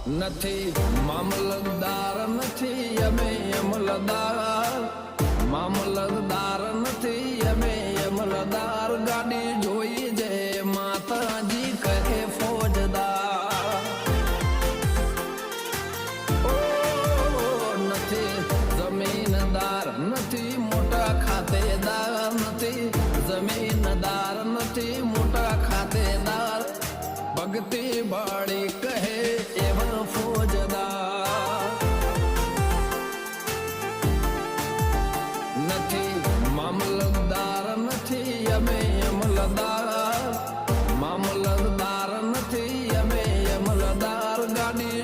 નથી મામલતદાર નથી અમે અમલદાર મામલતદાર નથી અમે અમલદાર ગાડી જોઈ જે માતાજી કહે ફોજદાર ઓ નથી જમીનદાર નથી મોટા ખાતેદાર નથી જમીનદાર નથી મોટા ખાતેદાર ભક્તિ બાળી કહે એવા ફોજદાર નથી મામલતદાર નથી અમે અમલદાર મામલતદાર નથી અમે અમલદાર ગાડી